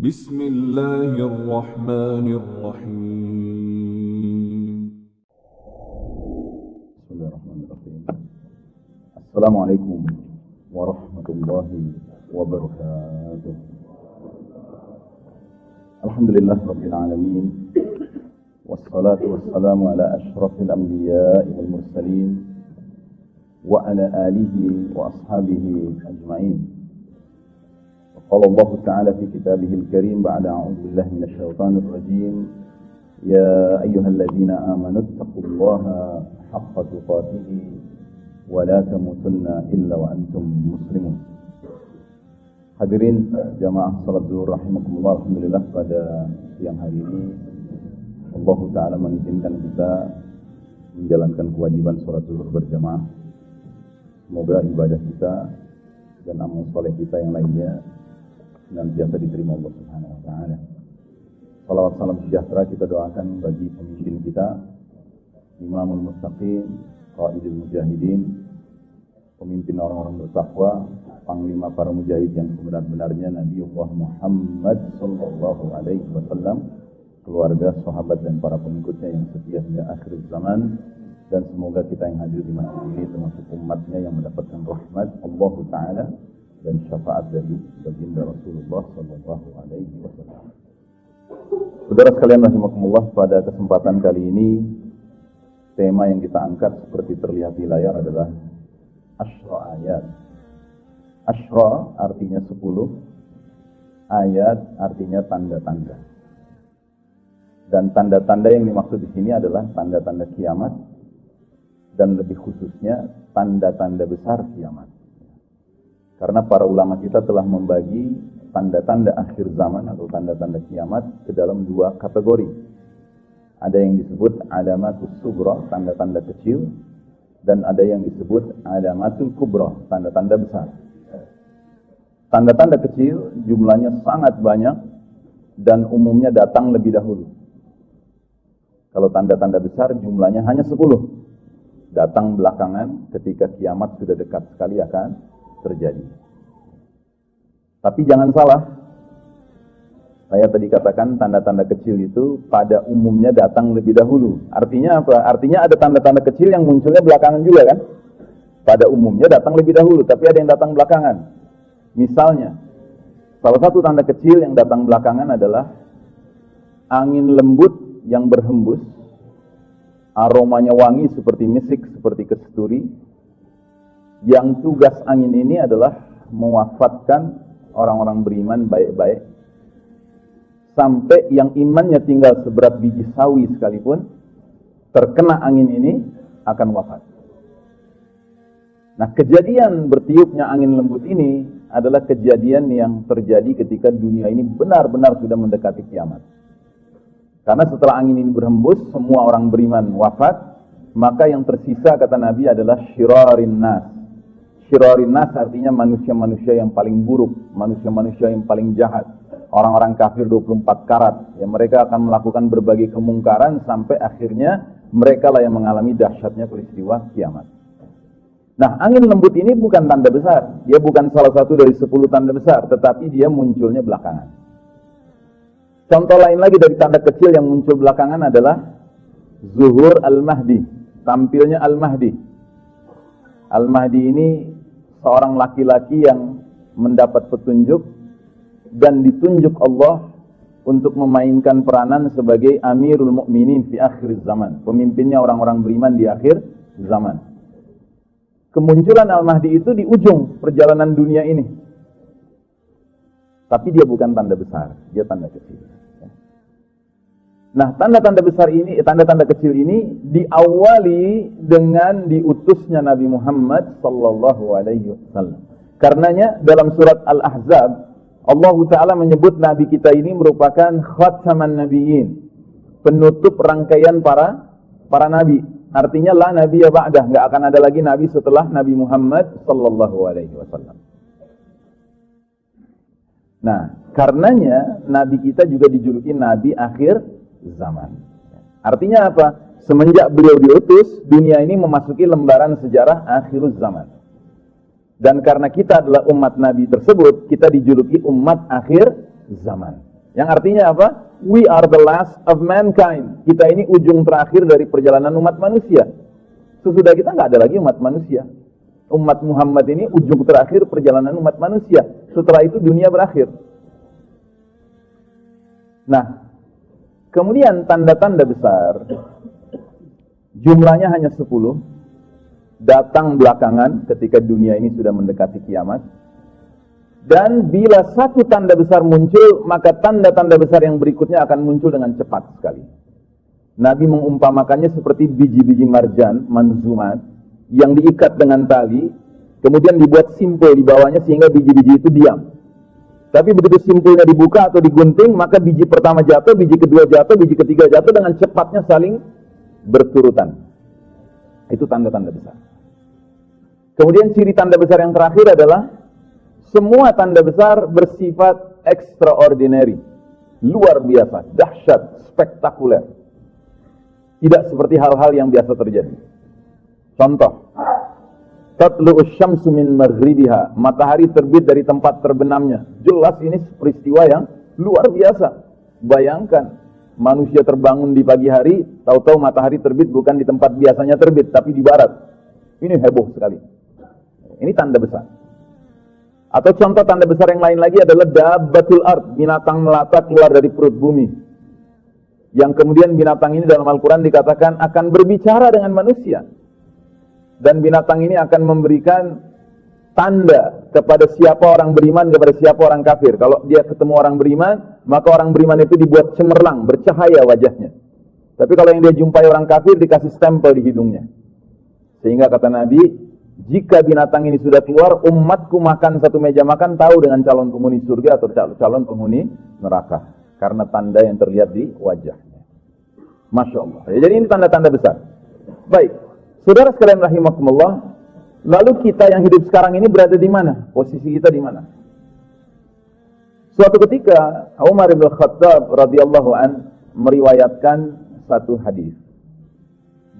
بسم الله الرحمن الرحيم. بسم الله الرحمن الرحيم. السلام عليكم ورحمة الله وبركاته. الحمد لله رب العالمين، والصلاة والسلام على أشرف الأنبياء والمرسلين وعلى آله وأصحابه أجمعين. قال الله تعالى في كتابه الكريم بعد أعوذ بالله من الشيطان الرجيم: يا أيها الذين آمنوا اتقوا الله حق تقاته ولا تموتن إلا وأنتم مسلمون. Hadirin jamaah salat zuhur rahimakumullah, alhamdulillah pada siang hari ini Allah Ta'ala mengizinkan kita menjalankan kewajiban salat zuhur berjamaah. Semoga ibadah kita dan amal soleh kita yang lainnya senantiasa diterima Allah Subhanahu wa Ta'ala. Salawat salam sejahtera kita doakan bagi pemimpin kita, Imamul Mustaqim, Qaidul Mujahidin, pemimpin orang-orang bertakwa, panglima para mujahid yang sebenar-benarnya, Nabiullah Muhammad sallallahu alaihi wasallam, keluarga, sahabat dan para pengikutnya yang setia hingga akhir zaman. Dan semoga kita yang hadir di masjid ini termasuk umatnya yang mendapatkan rahmat Allah Ta'ala dan syafaat dari baginda Rasulullah sallallahu alaihi wasallam. Saudara sekalian rahimakumullah, pada kesempatan kali ini tema yang kita angkat seperti terlihat di layar adalah Asyra ayat. Asyra artinya 10, ayat artinya tanda-tanda. Dan tanda-tanda yang dimaksud di sini adalah tanda-tanda kiamat, dan lebih khususnya tanda-tanda besar kiamat. Karena para ulama kita telah membagi tanda-tanda akhir zaman atau tanda-tanda kiamat ke dalam dua kategori. Ada yang disebut alamatus sughra, tanda-tanda kecil, dan ada yang disebut alamatul kubra, tanda-tanda besar. Tanda-tanda kecil jumlahnya sangat banyak dan umumnya datang lebih dahulu. Kalau tanda-tanda besar jumlahnya hanya 10, datang belakangan ketika kiamat sudah dekat sekali akan terjadi. Tapi jangan salah, saya tadi katakan tanda-tanda kecil itu pada umumnya datang lebih dahulu. Artinya apa? Artinya ada tanda-tanda kecil yang munculnya belakangan juga kan? Pada umumnya datang lebih dahulu, tapi ada yang datang belakangan. Misalnya, salah satu tanda kecil yang datang belakangan adalah angin lembut yang berhembus, aromanya wangi seperti misik, seperti kasturi, yang tugas angin ini adalah mewafatkan orang-orang beriman baik-baik, sampai yang imannya tinggal seberat biji sawi sekalipun terkena angin ini akan wafat. Nah, kejadian bertiupnya angin lembut ini adalah kejadian yang terjadi ketika dunia ini benar-benar sudah mendekati kiamat. Karena setelah angin ini berhembus, semua orang beriman wafat, maka yang tersisa kata Nabi adalah syirarin nas. Syirarin nas artinya manusia-manusia yang paling buruk, manusia-manusia yang paling jahat. Orang-orang kafir 24 karat. Ya, mereka akan melakukan berbagai kemungkaran sampai akhirnya mereka lah yang mengalami dahsyatnya peristiwa kiamat. Nah, angin lembut ini bukan tanda besar. Dia bukan salah satu dari 10 tanda besar, tetapi dia munculnya belakangan. Contoh lain lagi dari tanda kecil yang muncul belakangan adalah zuhur al-Mahdi, tampilnya al-Mahdi. Al-Mahdi ini seorang laki-laki yang mendapat petunjuk dan ditunjuk Allah untuk memainkan peranan sebagai Amirul Mukminin fi akhir zaman, pemimpinnya orang-orang beriman di akhir zaman. Kemunculan Al-Mahdi itu di ujung perjalanan dunia ini. Tapi dia bukan tanda besar, dia tanda kecil. Nah, tanda-tanda besar ini, tanda-tanda kecil ini diawali dengan diutusnya Nabi Muhammad sallallahu alaihi wasallam. Karenanya dalam surat Al-Ahzab, Allah Ta'ala menyebut Nabi kita ini merupakan khataman nabiyyin, penutup rangkaian para nabi. Artinya la nabiyya ba'dah, enggak akan ada lagi nabi setelah Nabi Muhammad sallallahu alaihi wasallam. Nah, karenanya nabi kita juga dijuluki nabi akhir zaman. Artinya apa? Semenjak beliau diutus, dunia ini memasuki lembaran sejarah akhir zaman. Dan karena kita adalah umat nabi tersebut, kita dijuluki umat akhir zaman. Yang artinya apa? We are the last of mankind. Kita ini ujung terakhir dari perjalanan umat manusia. Sesudah kita nggak ada lagi umat manusia. Umat Muhammad ini ujung terakhir perjalanan umat manusia. Setelah itu dunia berakhir. Nah, kemudian tanda-tanda besar, jumlahnya hanya 10, datang belakangan ketika dunia ini sudah mendekati kiamat. Dan bila satu tanda besar muncul, maka tanda-tanda besar yang berikutnya akan muncul dengan cepat sekali. Nabi mengumpamakannya seperti biji-biji marjan, manzumat, yang diikat dengan tali, kemudian dibuat simpul di bawahnya sehingga biji-biji itu diam. Tapi begitu simpulnya dibuka atau digunting, maka biji pertama jatuh, biji kedua jatuh, biji ketiga jatuh dengan cepatnya saling berturutan. Itu tanda-tanda besar. Kemudian ciri tanda besar yang terakhir adalah semua tanda besar bersifat extraordinary, luar biasa, dahsyat, spektakuler. Tidak seperti hal-hal yang biasa terjadi. Contoh, tatlu'us syamsu min maghribiha, matahari terbit dari tempat terbenamnya. Jelas ini peristiwa yang luar biasa. Bayangkan, manusia terbangun di pagi hari, tahu-tahu matahari terbit bukan di tempat biasanya terbit, tapi di barat. Ini heboh sekali. Ini tanda besar. Atau contoh tanda besar yang lain lagi adalah dabbatul ard, binatang melata keluar dari perut bumi. Yang kemudian binatang ini dalam Al-Quran dikatakan akan berbicara dengan manusia. Dan binatang ini akan memberikan tanda kepada siapa orang beriman, kepada siapa orang kafir. Kalau dia ketemu orang beriman, maka orang beriman itu dibuat cemerlang, bercahaya wajahnya. Tapi kalau yang dia jumpai orang kafir, dikasih stempel di hidungnya. Sehingga kata Nabi, jika binatang ini sudah keluar, umatku makan satu meja makan, tahu dengan calon penghuni surga atau calon penghuni neraka. Karena tanda yang terlihat di wajahnya. Masya Allah. Jadi ini tanda-tanda besar. Baik. Saudara sekalian rahimakumullah, lalu kita yang hidup sekarang ini berada di mana? Posisi kita di mana? Suatu ketika Umar bin Khattab radhiyallahu an meriwayatkan satu hadis.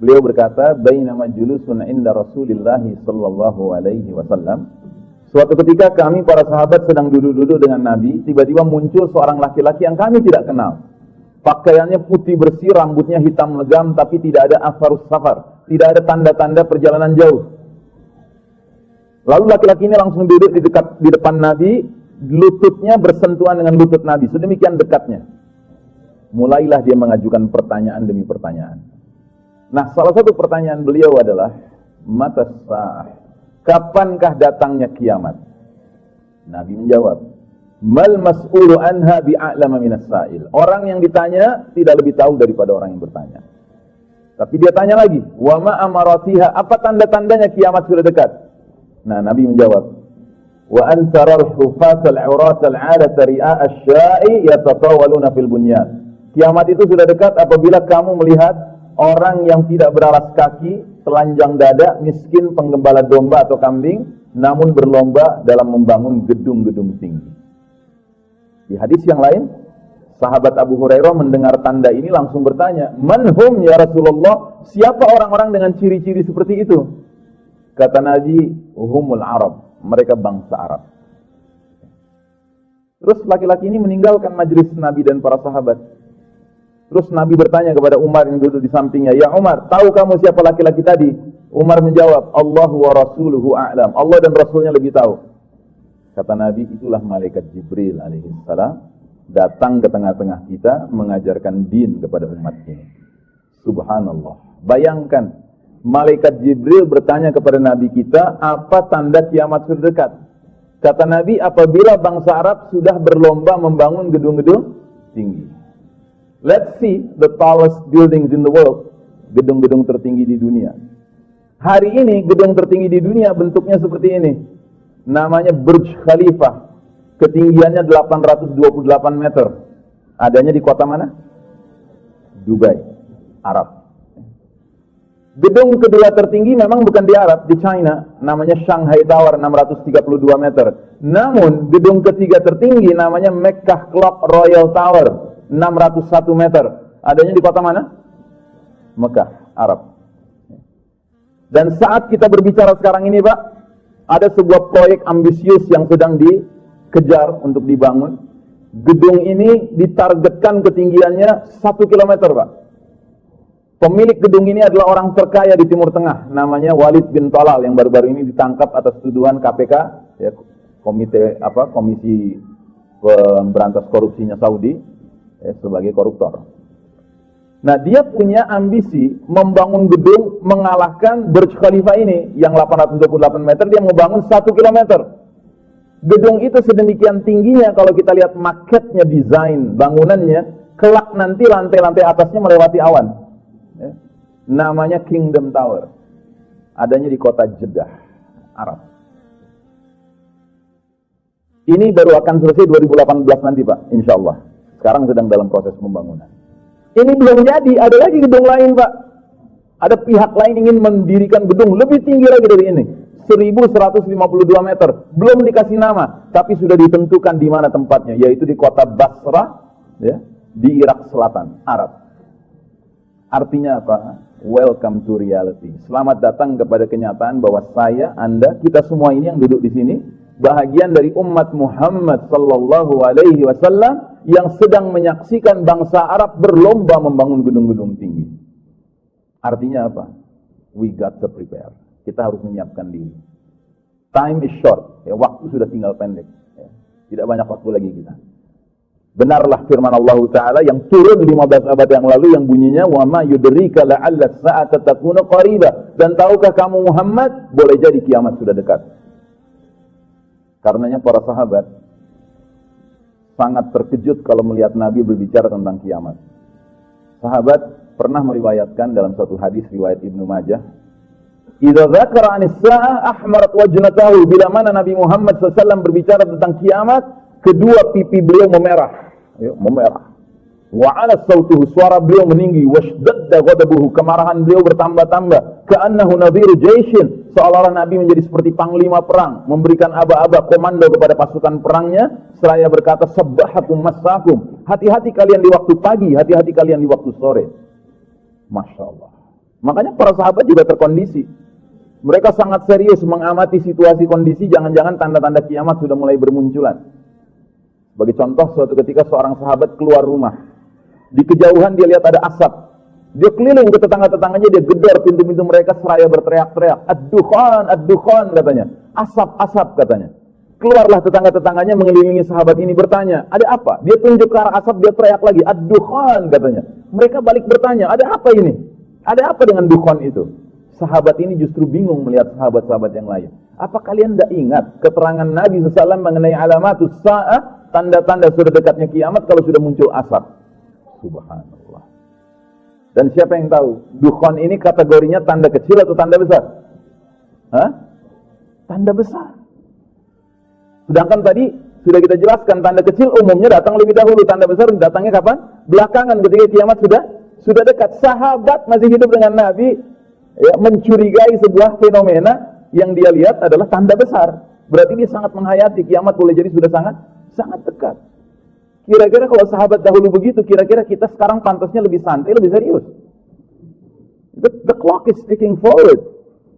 Beliau berkata, "Bainama julusun inda Rasulillah sallallahu alaihi wasallam." Suatu ketika kami para sahabat sedang duduk-duduk dengan Nabi, tiba-tiba muncul seorang laki-laki yang kami tidak kenal. Pakaiannya putih bersih, rambutnya hitam legam, tapi tidak ada asarus safar. Tidak ada tanda-tanda perjalanan jauh. Lalu laki-laki ini langsung duduk di depan Nabi, lututnya bersentuhan dengan lutut Nabi, sedemikian dekatnya. Mulailah dia mengajukan pertanyaan demi pertanyaan. Nah, salah satu pertanyaan beliau adalah, Mata sa'ah, kapankah datangnya kiamat? Nabi menjawab, Mal mas'ulu anha bi'a'lama minas sa'il. Orang yang ditanya tidak lebih tahu daripada orang yang bertanya. Tapi dia tanya lagi, wa ma amaratiha, apa tanda-tandanya kiamat sudah dekat? Nah, Nabi menjawab, wa antaral hufatal auratal 'alata ri'a asy-sya'i yatatawaluna fil bunyan. Kiamat itu sudah dekat apabila kamu melihat orang yang tidak beralas kaki, telanjang dada, miskin, penggembala domba atau kambing, namun berlomba dalam membangun gedung-gedung tinggi. Di hadis yang lain, sahabat Abu Hurairah mendengar tanda ini langsung bertanya, "Man hum ya Rasulullah?" Siapa orang-orang dengan ciri-ciri seperti itu? Kata Nabi, "Humul Arab." Mereka bangsa Arab. Terus laki-laki ini meninggalkan majelis Nabi dan para sahabat. Terus Nabi bertanya kepada Umar yang duduk di sampingnya, "Ya Umar, tahu kamu siapa laki-laki tadi?" Umar menjawab, "Allahu wa rasuluhu a'lam." Allah dan Rasulnya lebih tahu. Kata Nabi, itulah malaikat Jibril alaihissalam datang ke tengah-tengah kita mengajarkan din kepada umat ini. Subhanallah. Bayangkan, malaikat Jibril bertanya kepada Nabi kita, apa tanda kiamat sudah dekat? Kata Nabi, apabila bangsa Arab sudah berlomba membangun gedung-gedung tinggi. Let's see the tallest buildings in the world. Gedung-gedung tertinggi di dunia. Hari ini gedung tertinggi di dunia bentuknya seperti ini. Namanya Burj Khalifah. Ketinggiannya 828 meter. Adanya di kota mana? Dubai, Arab. Gedung kedua tertinggi memang bukan di Arab, di China. Namanya Shanghai Tower, 632 meter. Namun, gedung ketiga tertinggi namanya Mecca Clock Royal Tower, 601 meter. Adanya di kota mana? Mekah, Arab. Dan saat kita berbicara sekarang ini, Pak, ada sebuah proyek ambisius yang sedang dikejar untuk dibangun, Gedung ini ditargetkan ketinggiannya 1 kilometer, Pak. Pemilik gedung ini adalah orang terkaya di Timur Tengah, namanya Walid bin Talal, yang baru-baru ini ditangkap atas tuduhan KPK, ya, Komisi Pemberantas Korupsinya Saudi, ya, sebagai koruptor. Nah, dia punya ambisi membangun gedung mengalahkan Burj Khalifa ini yang 828 meter, dia mau bangun 1 kilometer. Gedung itu sedemikian tingginya, kalau kita lihat maketnya, desain bangunannya, kelak nanti lantai-lantai atasnya melewati awan. Ya. Namanya Kingdom Tower. Adanya di kota Jeddah, Arab. Ini baru akan selesai 2018 nanti, Pak, insya Allah. Sekarang sedang dalam proses pembangunan. Ini belum jadi, ada lagi gedung lain, Pak. Ada pihak lain ingin mendirikan gedung lebih tinggi lagi dari ini. 1152 meter. Belum dikasih nama, tapi sudah ditentukan di mana tempatnya, yaitu di kota Basrah, ya, di Irak Selatan, Arab. Artinya apa? Welcome to reality. Selamat datang kepada kenyataan bahwa saya, Anda, kita semua ini yang duduk di sini, bahagian dari umat Muhammad sallallahu alaihi wasallam yang sedang menyaksikan bangsa Arab berlomba membangun gedung-gedung tinggi. Artinya apa? We got to prepare. Kita harus menyiapkan diri. Time is short. Ya, waktu sudah tinggal pendek. Ya, tidak banyak waktu lagi kita. Benarlah firman Allah Ta'ala yang turun 15 abad yang lalu yang bunyinya wa ma yudrika la'alla as-sa'ata takunu qariba. Dan tahukah kamu Muhammad, boleh jadi kiamat sudah dekat. Karenanya para sahabat sangat terkejut kalau melihat Nabi berbicara tentang kiamat. Sahabat pernah meriwayatkan dalam satu hadis riwayat Ibnu Majah, idza dzakara 'anis sa'ah ahmarat wajnatahu, bila mana Nabi Muhammad SAW berbicara tentang kiamat, kedua pipi beliau memerah. Memerah. Wa 'ala sautuhu, suara beliau meninggi, washdadda ghadabuhu, kemarahan beliau bertambah-tambah, ka'annahu nadhiru jaishin, seolah-olah Nabi menjadi seperti panglima perang, memberikan aba-aba komando kepada pasukan perangnya, seraya berkata sabbahakum massakum, hati-hati kalian di waktu pagi, hati-hati kalian di waktu sore. Masya Allah. Makanya para sahabat juga terkondisi. Mereka sangat serius mengamati situasi kondisi, jangan-jangan tanda-tanda kiamat sudah mulai bermunculan. Bagi contoh, suatu ketika seorang sahabat keluar rumah. Di kejauhan dia lihat ada asap. Dia keliling ke tetangga-tetangganya, dia gedor pintu-pintu mereka seraya berteriak-teriak. Ad-dukhan, ad-dukhan katanya. Asap-asap katanya. Keluarlah tetangga-tetangganya mengelilingi sahabat ini bertanya, ada apa? Dia tunjuk ke arah asap, dia teriak lagi, ad-dukhan katanya. Mereka balik bertanya, ada apa ini? Ada apa dengan dukhan itu? Sahabat ini justru bingung melihat sahabat-sahabat yang lain. Apa kalian tidak ingat keterangan Nabi SAW mengenai alamatus sa'ah, tanda-tanda sudah dekatnya kiamat kalau sudah muncul asap? Subhanallah. Dan siapa yang tahu? Dukhan ini kategorinya tanda kecil atau tanda besar? Hah? Tanda besar. Sedangkan tadi sudah kita jelaskan, tanda kecil umumnya datang lebih dahulu, tanda besar datangnya kapan? Belakangan, ketika kiamat sudah dekat. Sahabat masih hidup dengan Nabi, ya, mencurigai sebuah fenomena yang dia lihat adalah tanda besar. Berarti dia sangat menghayati kiamat boleh jadi sudah sangat dekat. Kira-kira kalau sahabat dahulu begitu, kira-kira kita sekarang pantasnya lebih santai, lebih serius. The clock is ticking forward.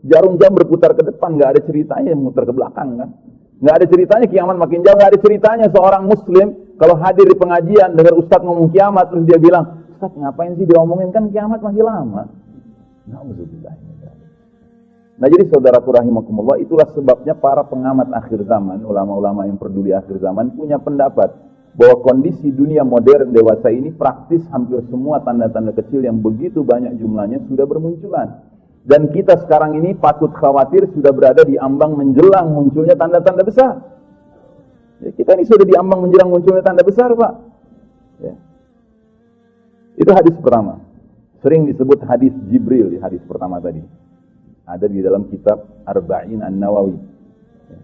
Jarum jam berputar ke depan, nggak ada ceritanya yang muter ke belakang, kan? Nggak ada ceritanya kiamat makin jauh, nggak ada ceritanya seorang muslim kalau hadir di pengajian dengar ustaz ngomong kiamat terus dia bilang, ustaz ngapain sih diomongin, kan kiamat masih lama. Nah, jadi saudaraku rahimakumullah, itulah sebabnya para pengamat akhir zaman, ulama-ulama yang peduli akhir zaman punya pendapat bahwa kondisi dunia modern dewasa ini praktis hampir semua tanda-tanda kecil yang begitu banyak jumlahnya sudah bermunculan. Dan kita sekarang ini patut khawatir sudah berada di ambang menjelang munculnya tanda-tanda besar. Ya, kita ini sudah di ambang menjelang munculnya tanda besar, Pak. Ya. Itu hadis pertama. Sering disebut hadis Jibril di hadis pertama tadi. Ada di dalam kitab Arba'in An-Nawawi. Ya.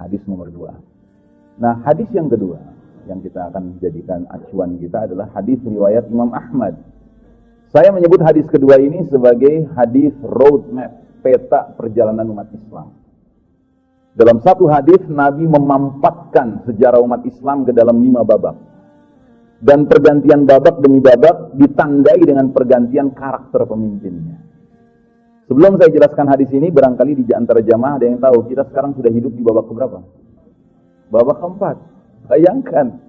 Hadis nomor 2. Nah, hadis yang kedua yang kita akan jadikan acuan kita adalah hadis riwayat Imam Ahmad. Saya menyebut hadis kedua ini sebagai hadis roadmap, peta perjalanan umat Islam. Dalam satu hadis, Nabi memampatkan sejarah umat Islam ke dalam 5 babak. Dan pergantian babak demi babak ditandai dengan pergantian karakter pemimpinnya. Sebelum saya jelaskan hadis ini, barangkali di antara jamaah ada yang tahu, kita sekarang sudah hidup di babak keberapa? Babak keempat. Bayangkan,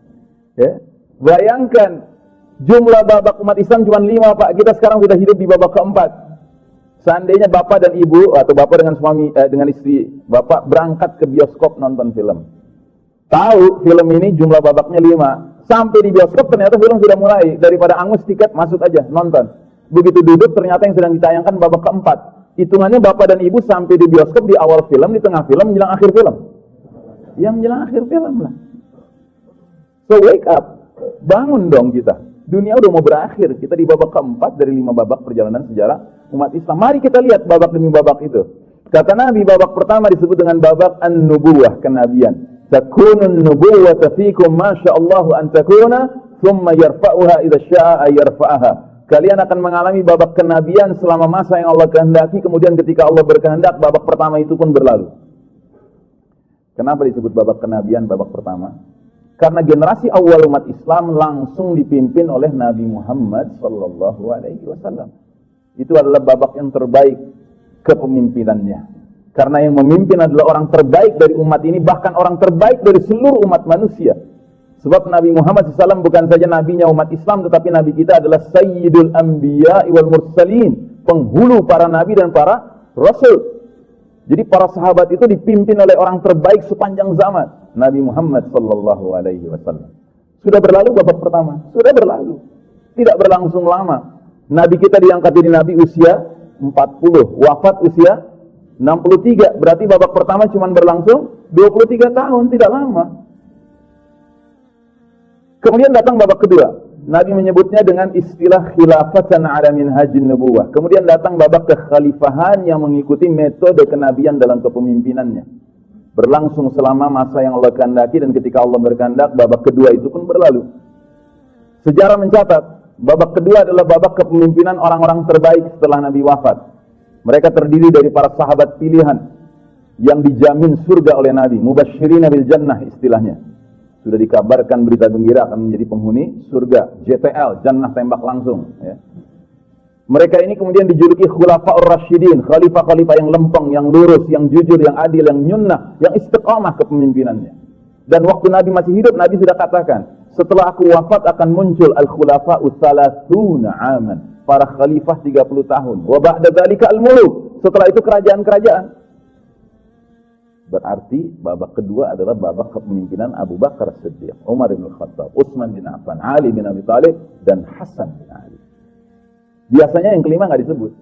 Ya. Bayangkan, jumlah babak umat Islam cuma 5, Pak. Kita sekarang sudah hidup di babak keempat. Seandainya bapak dan ibu, atau bapak dengan suami, dengan istri bapak berangkat ke bioskop nonton film. Tahu film ini jumlah babaknya 5. Sampai di bioskop ternyata film sudah mulai. Daripada angus tiket, masuk aja, nonton. Begitu duduk, ternyata yang sedang ditayangkan babak keempat. Hitungannya bapak dan ibu sampai di bioskop di awal film, di tengah film, menjelang akhir film. Yang menjelang akhir film lah. So wake up. Bangun dong kita. Dunia udah mau berakhir. Kita di babak keempat dari 5 babak perjalanan sejarah umat Islam. Mari kita lihat babak demi babak itu. Kata Nabi, babak pertama disebut dengan babak an-nubuwah, kenabian. Takunun nubuwwata fikum masya'allahu an takuna, thumma yarfa'uha idza syaa yarfa'aha. Kalian akan mengalami babak kenabian selama masa yang Allah kehendaki, kemudian ketika Allah berkehendak, babak pertama itu pun berlalu. Kenapa disebut babak kenabian babak pertama? Karena generasi awal umat Islam langsung dipimpin oleh Nabi Muhammad sallallahu alaihi wasallam. Itu adalah babak yang terbaik kepemimpinannya. Karena yang memimpin adalah orang terbaik dari umat ini, bahkan orang terbaik dari seluruh umat manusia. Sebab Nabi Muhammad SAW bukan saja nabinya umat Islam, tetapi nabi kita adalah Sayyidul Anbiya wal Mursalin, penghulu para nabi dan para rasul. Jadi para sahabat itu dipimpin oleh orang terbaik sepanjang zaman. Nabi Muhammad sallallahu alaihi wasallam. Sudah berlalu babak pertama, sudah berlalu. Tidak berlangsung lama. Nabi kita diangkat jadi nabi usia 40, wafat usia 63. Berarti babak pertama cuma berlangsung 23 tahun, tidak lama. Kemudian datang babak kedua. Nabi menyebutnya dengan istilah khilafatan ala minhajin nubuwah. Kemudian datang babak kekhalifahan yang mengikuti metode kenabian dalam kepemimpinannya. Berlangsung selama masa yang Allah kehendaki, dan ketika Allah berkehendak, babak kedua itu pun berlalu. Sejarah mencatat, babak kedua adalah babak kepemimpinan orang-orang terbaik setelah Nabi wafat. Mereka terdiri dari para sahabat pilihan yang dijamin surga oleh Nabi, mubasyirina bil jannah istilahnya. Sudah dikabarkan berita gembira akan menjadi penghuni surga, JTL, jannah tembak langsung. Ya. Mereka ini kemudian dijuluki Khulafaur Rasyidin, khalifah-khalifah yang lempeng, yang lurus, yang jujur, yang adil, yang nyunnah, yang istiqamah kepemimpinannya. Dan waktu Nabi masih hidup, Nabi sudah katakan, setelah aku wafat akan muncul al-khulafa'u thalathuna aman, para khalifah 30 tahun. Wa ba'da dzalika al-muluk, setelah itu kerajaan-kerajaan. Berarti babak kedua adalah babak kepemimpinan Abu Bakar Siddiq, Umar bin Khattab, Utsman bin Affan, Ali bin Abi Thalib, dan Hasan bin Ali. Biasanya yang kelima nggak disebut.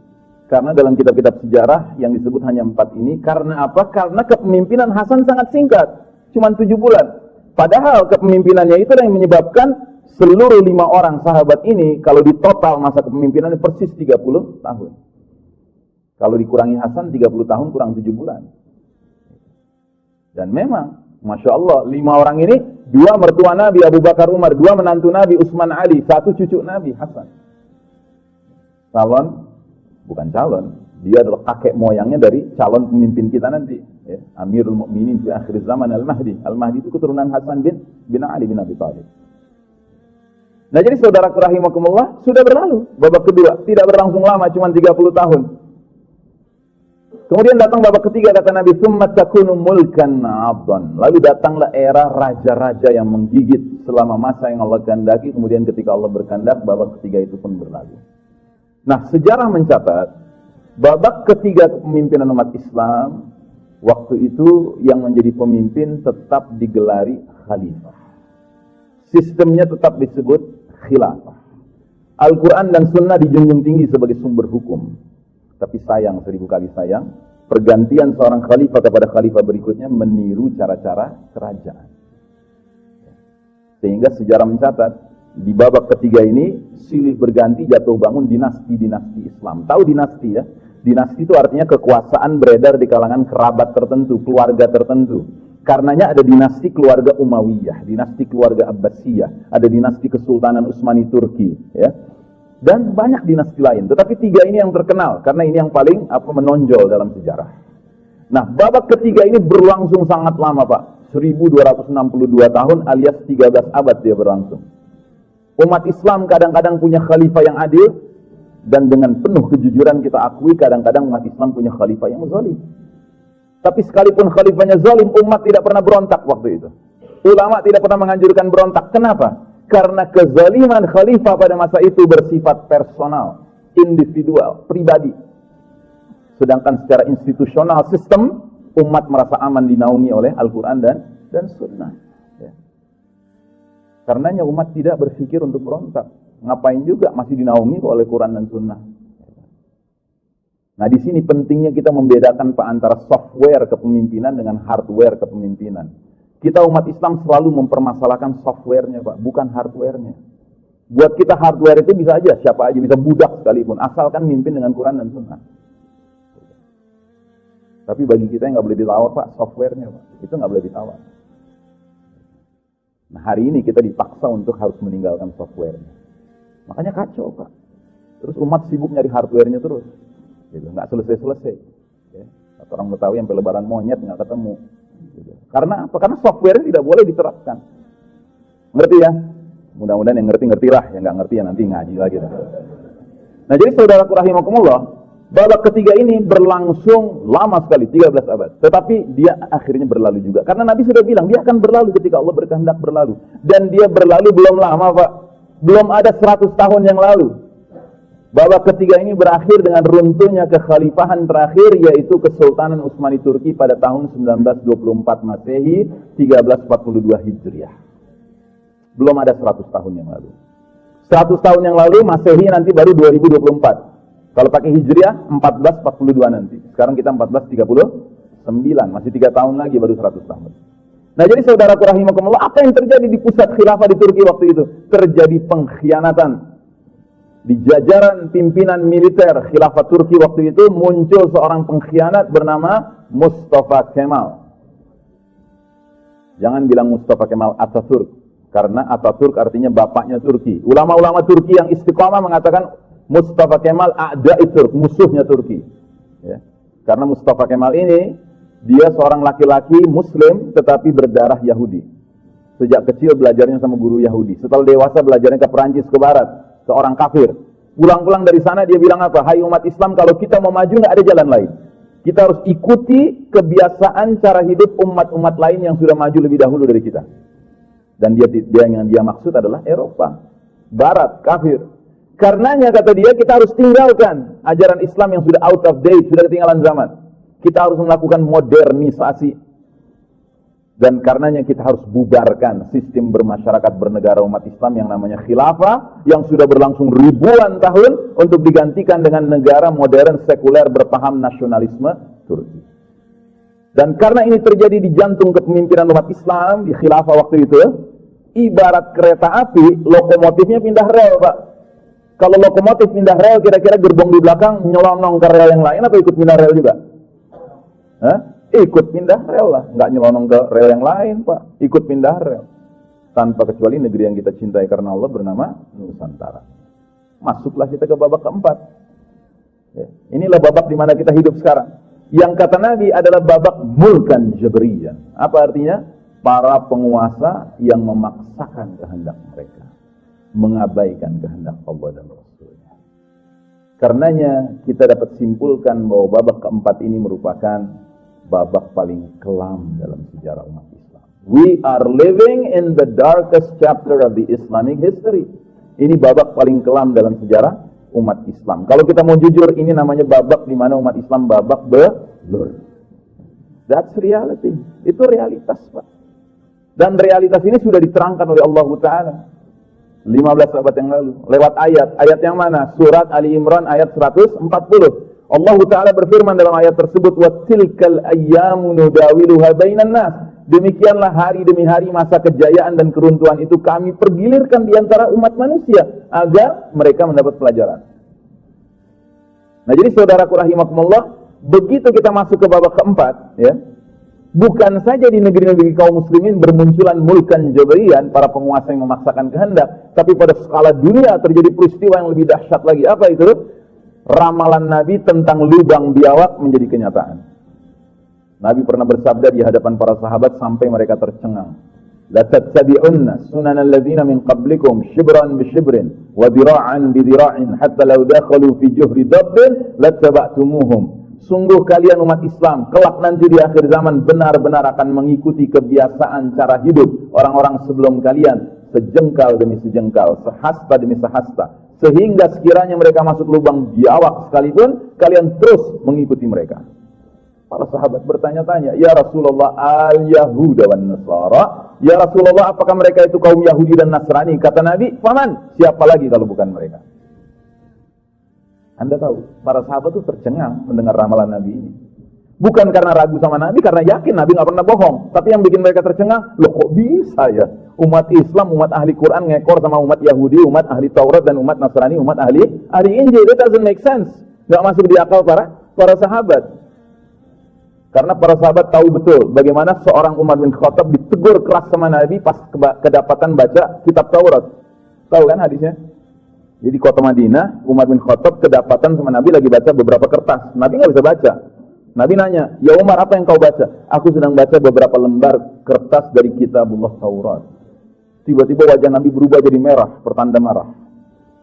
Karena dalam kitab-kitab sejarah yang disebut hanya 4 ini. Karena apa? Karena kepemimpinan Hasan sangat singkat. Cuma 7 bulan. Padahal kepemimpinannya itu yang menyebabkan seluruh 5 orang sahabat ini, kalau di total masa kepemimpinannya persis 30 tahun. Kalau dikurangi Hasan, 30 tahun kurang 7 bulan. Dan memang, Masya Allah, 5 orang ini, 2 mertua Nabi, Abu Bakar Umar, 2 menantu Nabi, Utsman Ali, 1 cucu Nabi, Hasan. Calon, bukan calon, dia adalah kakek moyangnya dari calon pemimpin kita nanti, ya. Amirul Mukminin di akhir zaman Al-Mahdi. Al-Mahdi itu keturunan Hasan bin Ali bin Abi Thalib. Nah, jadi saudara rahimakumullah, sudah berlalu babak kedua, tidak berlangsung lama, cuma 30 tahun. Kemudian datang babak ketiga, kata Nabi, "Tsumma takunu mulkan 'abdan." Lalu datanglah era raja-raja yang menggigit selama masa yang Allah kehendaki, kemudian ketika Allah berkehendak, babak ketiga itu pun berlalu. Nah, sejarah mencatat, babak ketiga kepemimpinan umat Islam, waktu itu yang menjadi pemimpin tetap digelari khalifah. Sistemnya tetap disebut khilafah. Al-Quran dan Sunnah dijunjung tinggi sebagai sumber hukum. Tapi sayang, 1000 kali sayang, pergantian seorang khalifah kepada khalifah berikutnya meniru cara-cara kerajaan. Sehingga sejarah mencatat, di babak ketiga ini, silih berganti jatuh bangun dinasti-dinasti Islam. Tahu dinasti ya? Dinasti itu artinya kekuasaan beredar di kalangan kerabat tertentu, keluarga tertentu. Karenanya ada dinasti keluarga Umayyah, dinasti keluarga Abbasiyah, ada dinasti Kesultanan Utsmani Turki, ya. Dan banyak dinasti lain. Tetapi 3 ini yang terkenal, karena ini yang paling menonjol dalam sejarah. Nah, babak ketiga ini berlangsung sangat lama, Pak. 1262 tahun alias 13 abad dia berlangsung. Umat Islam kadang-kadang punya khalifah yang adil, dan dengan penuh kejujuran kita akui kadang-kadang umat Islam punya khalifah yang zalim. Tapi sekalipun khalifahnya zalim, umat tidak pernah berontak waktu itu. Ulama tidak pernah menganjurkan berontak. Kenapa? Karena kezaliman khalifah pada masa itu bersifat personal, individual, pribadi. Sedangkan secara institusional sistem, umat merasa aman dinaungi oleh Al-Quran dan Sunnah. Ya. Karenanya umat tidak berpikir untuk berontak. Ngapain juga masih dinaungi oleh Quran dan Sunnah. Nah, di sini pentingnya kita membedakan Pak antara software kepemimpinan dengan hardware kepemimpinan. Kita umat Islam selalu mempermasalahkan softwarenya, Pak, bukan hardwarenya. Buat kita hardware itu bisa aja, siapa aja, bisa budak sekalipun, asalkan mimpin dengan Quran dan Sunnah. Tapi bagi kita yang nggak boleh ditawar, Pak, softwarenya, Pak, itu nggak boleh ditawar. Nah, hari ini kita dipaksa untuk harus meninggalkan softwarenya. Makanya kacau, Pak. Terus umat sibuk nyari hardwarenya terus, gitu, nggak selesai-selesai. Ya. Orang Betawi sampai lebaran monyet nggak ketemu. Gitu. Karena apa? Karena software tidak boleh diterapkan. Ngerti ya? Mudah-mudahan yang ngerti-ngertilah, yang nggak ngerti ya nanti ngaji lagi. Nah, jadi saudaraku rahimakumullah, babak ketiga ini berlangsung lama sekali, 13 abad. Tetapi dia akhirnya berlalu juga. Karena Nabi sudah bilang, dia akan berlalu ketika Allah berkehendak berlalu. Dan dia berlalu belum lama, Pak. Belum ada 100 tahun yang lalu. Babak ketiga ini berakhir dengan runtuhnya kekhalifahan terakhir, yaitu Kesultanan Utsmani Turki pada tahun 1924 Masehi, 1342 Hijriah. Belum ada 100 tahun yang lalu. 100 tahun yang lalu Masehi nanti baru 2024. Kalau pakai Hijriah 1442 nanti. Sekarang kita 1439, masih 3 tahun lagi baru 100 tahun. Nah, jadi saudaraku rahimakumullah, apa yang terjadi di pusat khilafah di Turki waktu itu? Terjadi pengkhianatan. Di jajaran pimpinan militer khilafah Turki waktu itu muncul seorang pengkhianat bernama Mustafa Kemal. Jangan bilang Mustafa Kemal Atatürk, karena Atatürk artinya bapaknya Turki. Ulama-ulama Turki yang istiqamah mengatakan Mustafa Kemal a'da'i Turk, musuhnya Turki. Ya. Karena Mustafa Kemal ini, dia seorang laki-laki muslim tetapi berdarah Yahudi. Sejak kecil belajarnya sama guru Yahudi. Setelah dewasa belajarnya ke Perancis, ke barat. Seorang kafir. Pulang-pulang dari sana dia bilang apa? Hai umat Islam, kalau kita mau maju nggak ada jalan lain. Kita harus ikuti kebiasaan cara hidup umat-umat lain yang sudah maju lebih dahulu dari kita. Dan yang dia maksud adalah Eropa, Barat, kafir. Karenanya kata dia, kita harus tinggalkan ajaran Islam yang sudah out of date, sudah ketinggalan zaman. Kita harus melakukan modernisasi. Dan karenanya kita harus bubarkan sistem bermasyarakat bernegara umat Islam yang namanya khilafah, yang sudah berlangsung ribuan tahun, untuk digantikan dengan negara modern sekuler berpaham nasionalisme Turki. Dan karena ini terjadi di jantung kepemimpinan umat Islam, di khilafah waktu itu, ibarat kereta api, lokomotifnya pindah rel, Pak. Kalau lokomotif pindah rel, kira-kira gerbong di belakang nyelonong ke rel yang lain, apa ikut pindah rel juga? Hah? Ikut pindah rel lah, nggak nyelonong ke rel yang lain, Pak. Ikut pindah rel. Tanpa kecuali negeri yang kita cintai karena Allah bernama Nusantara. Masuklah kita ke babak keempat. Ya. Inilah babak di mana kita hidup sekarang. Yang kata Nabi adalah babak mulkan jabriyan. Apa artinya? Para penguasa yang memaksakan kehendak mereka, mengabaikan kehendak Allah dan Rasulnya. Karenanya kita dapat simpulkan bahwa babak keempat ini merupakan babak paling kelam dalam sejarah umat Islam. We are living in the darkest chapter of the Islamic history. Ini babak paling kelam dalam sejarah umat Islam. Kalau kita mau jujur, ini namanya babak di mana umat Islam babak belur. That's reality. Itu realitas, Pak. Dan realitas ini sudah diterangkan oleh Allah Ta'ala 15 abad yang lalu lewat ayat. Ayat yang mana? Surat Ali Imran ayat 140. Allah Ta'ala berfirman dalam ayat tersebut, وَتِلْكَ الْأَيَّامُ نُدَاوِلُهَا بَيْنَ النَّاسِ. Demikianlah hari demi hari masa kejayaan dan keruntuhan itu kami pergilirkan di antara umat manusia agar mereka mendapat pelajaran. Nah, jadi saudaraku rahimakumullah, begitu kita masuk ke babak keempat, ya, bukan saja di negeri-negeri kaum muslimin bermunculan mulkan jabriyan, para penguasa yang memaksakan kehendak, tapi pada skala dunia terjadi peristiwa yang lebih dahsyat lagi. Apa itu? Ramalan Nabi tentang lubang biawak menjadi kenyataan. Nabi pernah bersabda di hadapan para sahabat sampai mereka tercengang. La tattabi'unna sunanal ladzina min qablikum shibran bi shibrin wa dhira'an bi dhira'in hatta law dakhalu fi juhri dabbin lattaba'tumuhum. Sungguh kalian umat Islam kelak nanti di akhir zaman benar-benar akan mengikuti kebiasaan cara hidup orang-orang sebelum kalian, sejengkal demi sejengkal, sehasta demi sehasta, sehingga sekiranya mereka masuk lubang biawak sekalipun, kalian terus mengikuti mereka. Para sahabat bertanya-tanya, ya Rasulullah, al-Yahuda wan Nasara, ya Rasulullah, apakah mereka itu kaum Yahudi dan Nasrani? Kata Nabi, faman, siapa lagi kalau bukan mereka? Anda tahu, para sahabat itu tercengang mendengar ramalan Nabi ini. Bukan karena ragu sama Nabi, karena yakin Nabi nggak pernah bohong. Tapi yang bikin mereka tercengang, loh kok bisa ya? Umat Islam, umat ahli Quran ngekor sama umat Yahudi, umat ahli Taurat dan umat Nasrani, umat ahli Injil. It doesn't make sense. Nggak masuk di akal para sahabat. Karena para sahabat tahu betul bagaimana seorang Umar bin Khattab ditegur keras sama Nabi pas kedapatan baca kitab Taurat. Tahu kan hadisnya? Jadi di kota Madinah, Umar bin Khattab kedapatan sama Nabi lagi baca beberapa kertas. Nabi nggak bisa baca. Nabi nanya, ya Umar, apa yang kau baca? Aku sedang baca beberapa lembar kertas dari kitabullah Taurat. Tiba-tiba wajah Nabi berubah jadi merah, pertanda marah.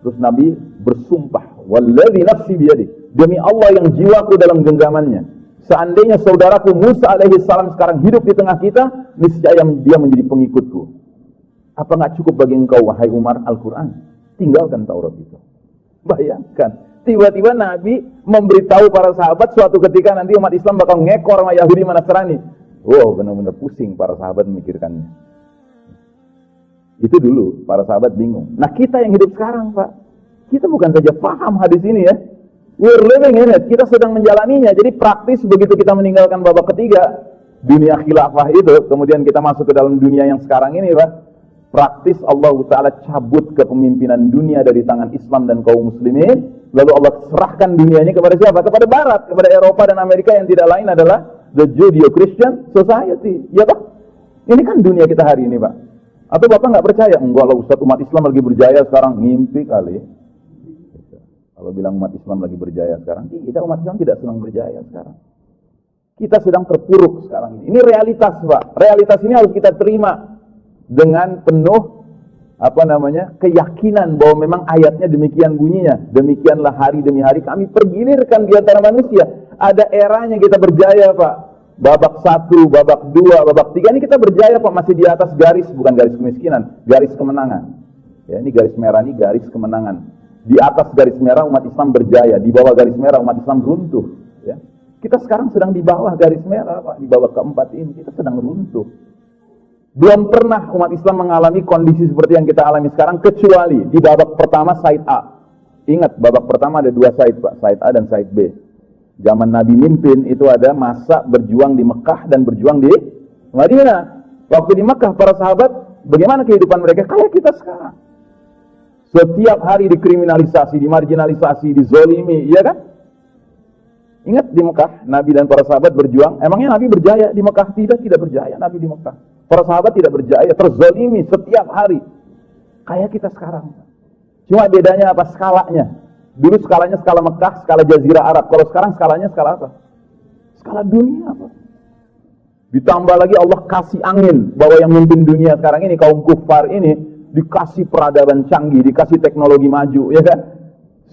Terus Nabi bersumpah, walladzi nafsi biyadi, demi Allah yang jiwaku dalam genggamannya. Seandainya saudaraku Musa alaihi salam sekarang hidup di tengah kita, niscaya dia menjadi pengikutku. Apa nggak cukup bagi engkau, wahai Umar, Al-Quran? Tinggalkan Taurat itu. Bayangkan, tiba-tiba Nabi memberitahu para sahabat suatu ketika nanti umat Islam bakal ngekor sama Yahudi sama Nasrani. Wow, benar-benar pusing para sahabat memikirkannya. Itu dulu, para sahabat bingung. Nah kita yang hidup sekarang, Pak, kita bukan saja paham hadis ini ya, we're living in it, kita sedang menjalaninya. Jadi praktis begitu kita meninggalkan babak ketiga, dunia khilafah itu, kemudian kita masuk ke dalam dunia yang sekarang ini, Pak. Praktis Allah Ta'ala cabut kepemimpinan dunia dari tangan Islam dan kaum muslimin. Lalu Allah serahkan dunianya kepada siapa? Kepada Barat, kepada Eropa dan Amerika yang tidak lain adalah the Judeo-Christian Society. Ya Pak? Ini kan dunia kita hari ini Pak. Atau Bapak nggak percaya? Enggak lah Ustaz, umat Islam lagi berjaya sekarang. Ngimpi kali. Kalau bilang umat Islam lagi berjaya sekarang, tidak, umat Islam tidak sedang berjaya sekarang. Kita sedang terpuruk sekarang ini. Ini realitas Pak. Realitas ini harus kita terima dengan penuh keyakinan bahwa memang ayatnya demikian bunyinya. Demikianlah hari demi hari kami pergilirkan di antara manusia. Ada eranya kita berjaya Pak. Babak 1, babak 2, babak 3 ini kita berjaya Pak, masih di atas garis, bukan garis kemiskinan, garis kemenangan. Ya, ini garis merah, ini garis kemenangan. Di atas garis merah umat Islam berjaya, di bawah garis merah umat Islam runtuh. Ya. Kita sekarang sedang di bawah garis merah Pak, di babak keempat ini kita sedang runtuh. Belum pernah umat Islam mengalami kondisi seperti yang kita alami sekarang, kecuali di babak pertama Said A. Ingat, babak pertama ada 2 Said Pak, Said A dan Said B. Zaman Nabi mimpin itu ada masa berjuang di Mekah dan berjuang di Madinah. Waktu di Mekah para sahabat, bagaimana kehidupan mereka? Kayak kita sekarang. Setiap hari dikriminalisasi, dimarginalisasi, dizolimi, iya kan? Ingat di Mekah, Nabi dan para sahabat berjuang. Emangnya Nabi berjaya di Mekah? Tidak berjaya Nabi di Mekah. Para sahabat tidak berjaya, terzolimi setiap hari. Kayak kita sekarang. Cuma bedanya apa? Skalanya. Dulu skalanya skala Mekah, skala Jazirah Arab. Kalau sekarang skalanya skala apa? Skala dunia apa? Ditambah lagi Allah kasih angin bahwa yang memimpin dunia sekarang ini, kaum kufar ini, dikasih peradaban canggih, dikasih teknologi maju, ya kan?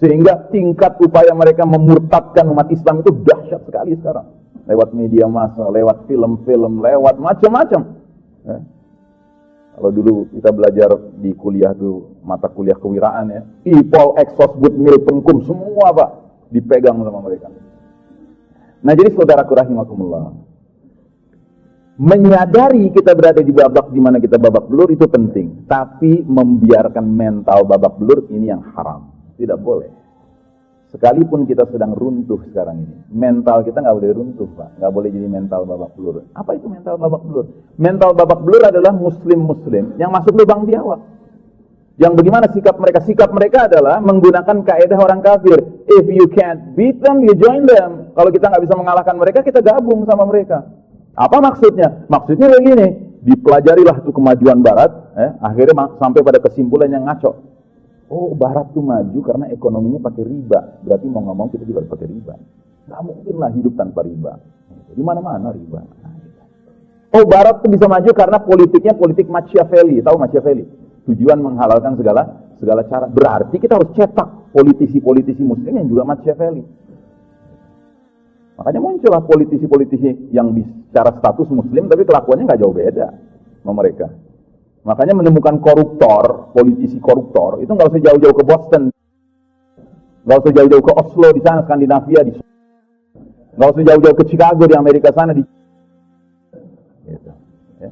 Sehingga tingkat upaya mereka memurtadkan umat Islam itu dahsyat sekali sekarang. Lewat media massa, lewat film-film, lewat macam-macam. Ya. Kalau dulu kita belajar di kuliah tuh, mata kuliah kewiraan ya, IPOL, Exos, Budmil, Pengkum, semua Pak dipegang sama mereka. Nah jadi saudaraku rahimakumullah, menyadari kita berada di babak di mana kita babak belur itu penting, tapi membiarkan mental babak belur ini yang haram, tidak boleh. Sekalipun kita sedang runtuh sekarang ini, mental kita nggak boleh runtuh Pak, nggak boleh jadi mental babak belur. Apa itu mental babak belur? Mental babak belur adalah muslim-muslim yang masuk lubang biawak. Yang bagaimana sikap mereka? Sikap mereka adalah menggunakan kaedah orang kafir. If you can't beat them, you join them. Kalau kita nggak bisa mengalahkan mereka, kita gabung sama mereka. Apa maksudnya? Maksudnya begini, dipelajarilah tuh kemajuan Barat, akhirnya sampai pada kesimpulan yang ngaco. Oh, Barat tuh maju karena ekonominya pakai riba. Berarti mau nggak mau kita juga harus pakai riba. Nggak mungkin lah hidup tanpa riba. Di mana-mana riba. Oh, Barat tuh bisa maju karena politiknya politik Machiavelli. Tahu Machiavelli? Tujuan menghalalkan segala cara. Berarti kita harus cetak politisi-politisi muslim yang juga Machiavelli. Makanya muncullah politisi-politisi yang secara status muslim tapi kelakuannya nggak jauh beda sama mereka. Makanya menemukan koruptor, politisi koruptor, itu nggak usah jauh-jauh ke Boston, nggak usah jauh-jauh ke Oslo di sana, Skandinavia, nggak usah jauh-jauh ke Chicago di Amerika sana. Gitu. Ya.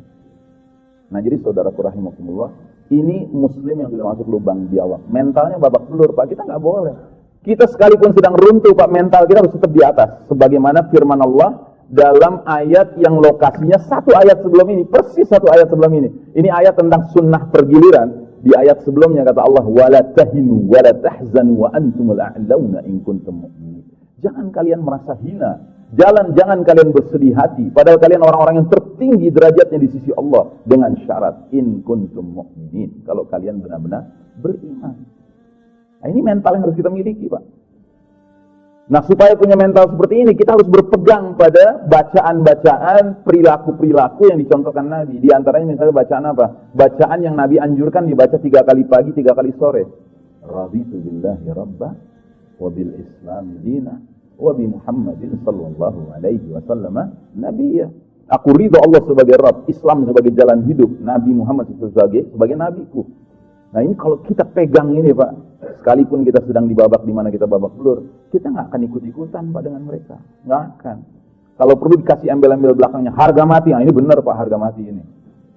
Nah jadi saudaraku rahimakumullah, ini muslim yang sudah masuk lubang biawak, mentalnya babak belur Pak, kita nggak boleh. Kita sekalipun sedang runtuh Pak, mental kita harus tetap di atas. Sebagaimana firman Allah dalam ayat yang lokasinya satu ayat sebelum ini, persis satu ayat sebelum ini. Ini ayat tentang sunnah pergiliran. Di ayat sebelumnya kata Allah, wala tahinu wala tahzanu wa antumul a'launa in kuntum mu'minin. Jangan kalian merasa hina, jangan kalian bersedih hati, padahal kalian orang-orang yang tertinggi derajatnya di sisi Allah, dengan syarat in kuntum mu'minin, kalau kalian benar-benar beriman. Nah, ini mental yang harus kita miliki Pak. Nah supaya punya mental seperti ini, kita harus berpegang pada bacaan-bacaan, perilaku-perilaku yang dicontohkan Nabi. Di antaranya misalnya bacaan apa? Bacaan yang Nabi anjurkan dibaca 3 kali pagi, 3 kali sore. Raditu billahi rabba, wa bil islam dina, wa bi Muhammadin sallallahu alaihi wasallam nabiyya. Aku ridho Allah sebagai Rabb, Islam sebagai jalan hidup, Nabi Muhammad sebagai nabiku. Nah ini kalau kita pegang ini Pak, sekalipun kita sedang di babak di mana kita babak belur, kita nggak akan ikut-ikutan Pak dengan mereka, nggak akan. Kalau perlu dikasih embel-embel belakangnya harga mati, nah ini benar Pak, harga mati ini.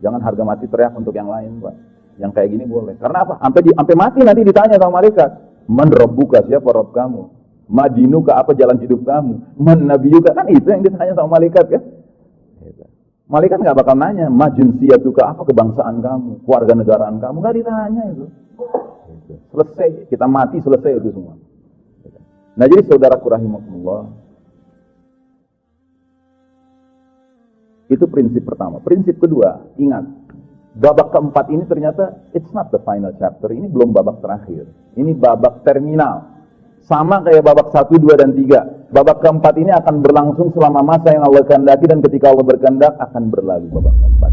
Jangan harga mati teriak untuk yang lain Pak. Yang kayak gini boleh. Karena apa? Sampai mati nanti ditanya sama malaikat, man rabbuka, siapa Rabb kamu? Madinuka, apa jalan hidup kamu? Man nabiyuka, kan itu yang ditanya sama malaikat kan? Malaikat nggak bakal nanya, majinsiyatuka, apa kebangsaan kamu, keluarga negaraan kamu, nggak ditanya itu. Selesai, kita mati selesai itu semua. Nah jadi saudaraku rahimakumullah, itu prinsip pertama. Prinsip kedua, ingat, babak keempat ini ternyata it's not the final chapter, ini belum babak terakhir, ini babak terminal. Sama kayak babak 1, 2, dan 3. Babak keempat ini akan berlangsung selama masa yang Allah kehendaki, dan ketika Allah berkehendak akan berlalu babak keempat.